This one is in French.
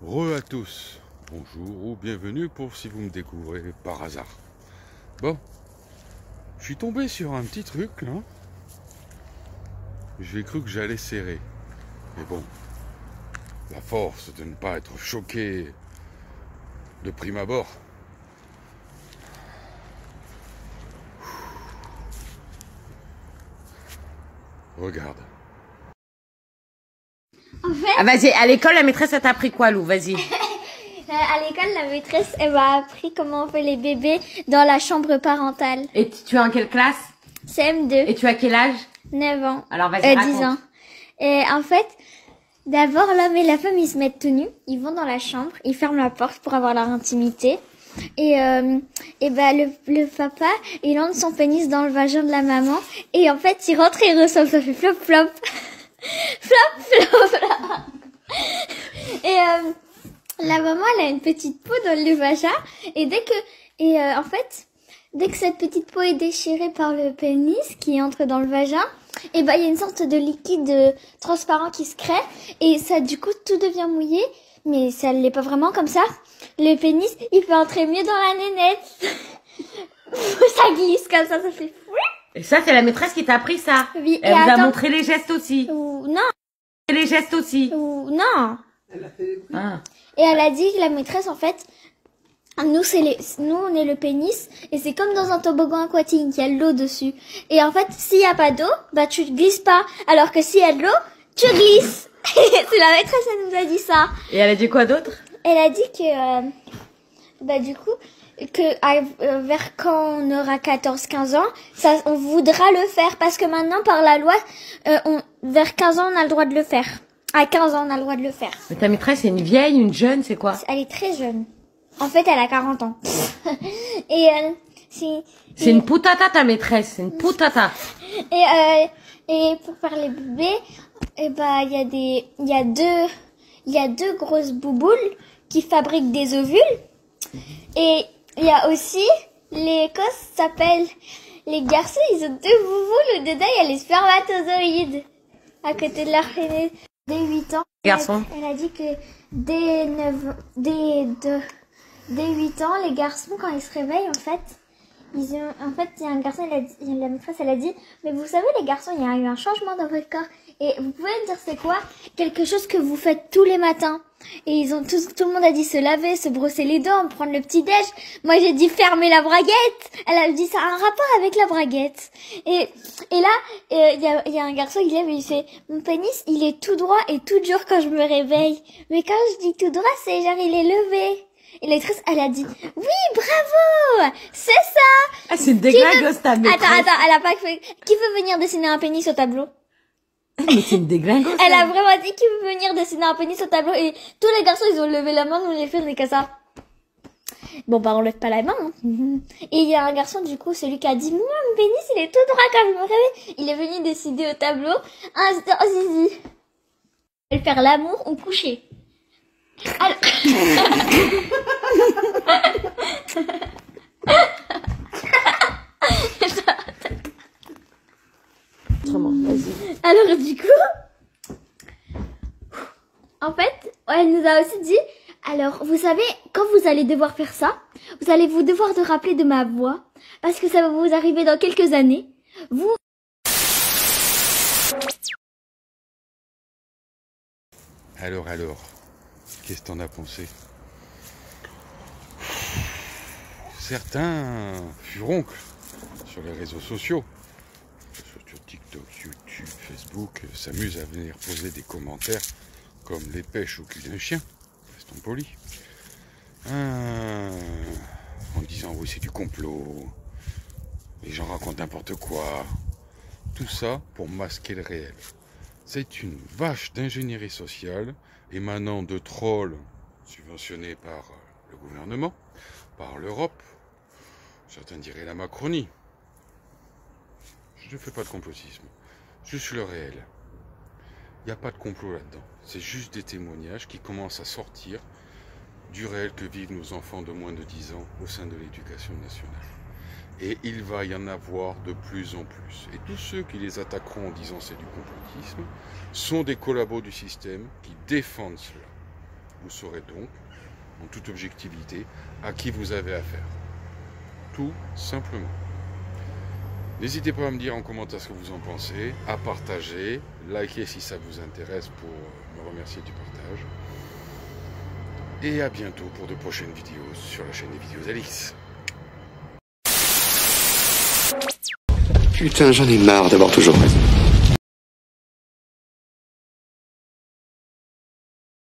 Re à tous, bonjour ou bienvenue pour si vous me découvrez par hasard. Bon, je suis tombé sur un petit truc là. J'ai cru que j'allais serrer. Mais bon, la force de ne pas être choqué de prime abord. Regarde. En fait, Ah, vas-y, à l'école, la maîtresse, elle t'a appris quoi, Lou? Vas-y. à l'école, la maîtresse, elle m'a appris comment on fait les bébés dans la chambre parentale. Et tu es en quelle classe? CM2. Et tu as quel âge? 9 ans. Alors, vas-y, 10 raconte. ans. Et en fait, d'abord, l'homme et la femme, ils se mettent tout nus. Ils vont dans la chambre, ils ferment la porte pour avoir leur intimité. Et le papa, il entre son pénis dans le vagin de la maman. Et en fait, il rentre et il ressort, ça fait flop, flop. Flop, flop, flop. Et la maman, elle a une petite peau dans le vagin. Et en fait, dès que cette petite peau est déchirée par le pénis qui entre dans le vagin, et il y a une sorte de liquide transparent qui se crée. Et ça, du coup, tout devient mouillé. Mais ça l'est pas vraiment comme ça. Le pénis, il peut entrer mieux dans la nénette. Ça glisse comme ça fait fou. Et ça, c'est la maîtresse qui t'a appris ça. Oui, Elle vous a montré les gestes aussi. Non. Les gestes aussi. Non. Ah. Et elle a dit que la maîtresse, en fait, nous, on est le pénis, et c'est comme dans un toboggan aquatique, il y a de l'eau dessus. Et en fait, s'il y a pas d'eau, tu glisses pas. Alors que s'il y a de l'eau, tu glisses. C'est la maîtresse, elle nous a dit ça. Et elle a dit quoi d'autre? Elle a dit que, du coup, vers quand on aura 14-15 ans, ça, on voudra le faire, parce que maintenant, par la loi, vers 15 ans, on a le droit de le faire. À 15 ans, on a le droit de le faire. Mais ta maîtresse, c'est une vieille, une jeune, c'est quoi? Elle est très jeune. En fait, elle a 40 ans. Et c'est une putata, ta maîtresse, c'est une putata. Et pour faire les bébés, il y a deux grosses bouboules qui fabriquent des ovules. Et il y a aussi les cosses s'appellent les garçons, ils ont deux bouboules où dedans il y a les spermatozoïdes à côté de leur pénis. Dès 8 ans, Garçon. elle a dit que dès 8 ans, les garçons, quand ils se réveillent, en fait, il y a un garçon, la maîtresse, elle a dit, mais vous savez, les garçons, il y a eu un changement dans votre corps. Et vous pouvez me dire c'est quoi? Quelque chose que vous faites tous les matins. Et tout le monde a dit se laver, se brosser les dents, prendre le petit déj. Moi, j'ai dit fermer la braguette. Elle a dit ça a un rapport avec la braguette. Et là, il y a un garçon qui lève et il fait, mon pénis, il est tout droit et tout dur quand je me réveille. Mais quand je dis tout droit, c'est genre il est levé. Et la maîtresse, elle a dit, oui, bravo, c'est ça. Ah, c'est une déglingosse, ta maîtresse. Attends, elle a pas fait, qui veut venir dessiner un pénis au tableau? Mais c'est une déglingosse. Elle a vraiment dit qu'il veut venir dessiner un pénis au tableau et tous les garçons ils ont levé la main, nous les filles on est comme ça. Bon on lève pas la main. Hein. Et il y a un garçon du coup, celui qui a dit moi mon pénis il est tout droit quand je me réveille. Il est venu dessiner au tableau un zizi. Faire l'amour ou coucher. Alors... Vas-y. Alors du coup, en fait, elle nous a aussi dit, alors vous savez, quand vous allez devoir faire ça, vous allez vous devoir de rappeler de ma voix, parce que ça va vous arriver dans quelques années. Alors, qu'est-ce que t'en as pensé? Certains furoncles sur les réseaux sociaux, sur TikTok, YouTube, Facebook, s'amusent à venir poser des commentaires comme les pêches au cul d'un chien, restons polis, en disant oui c'est du complot, les gens racontent n'importe quoi, tout ça pour masquer le réel. C'est une vache d'ingénierie sociale émanant de trolls subventionnés par le gouvernement, par l'Europe, certains diraient la Macronie. Je ne fais pas de complotisme, je suis le réel. Il n'y a pas de complot là-dedans, c'est juste des témoignages qui commencent à sortir du réel que vivent nos enfants de moins de 10 ans au sein de l'éducation nationale. Et il va y en avoir de plus en plus. Et tous ceux qui les attaqueront en disant c'est du complotisme sont des collabos du système qui défendent cela. Vous saurez donc, en toute objectivité, à qui vous avez affaire. Tout simplement. N'hésitez pas à me dire en commentaire ce que vous en pensez, à partager, liker si ça vous intéresse pour me remercier du partage. Et à bientôt pour de prochaines vidéos sur la chaîne des vidéos d'Alix. Putain, j'en ai marre d'avoir toujours raison.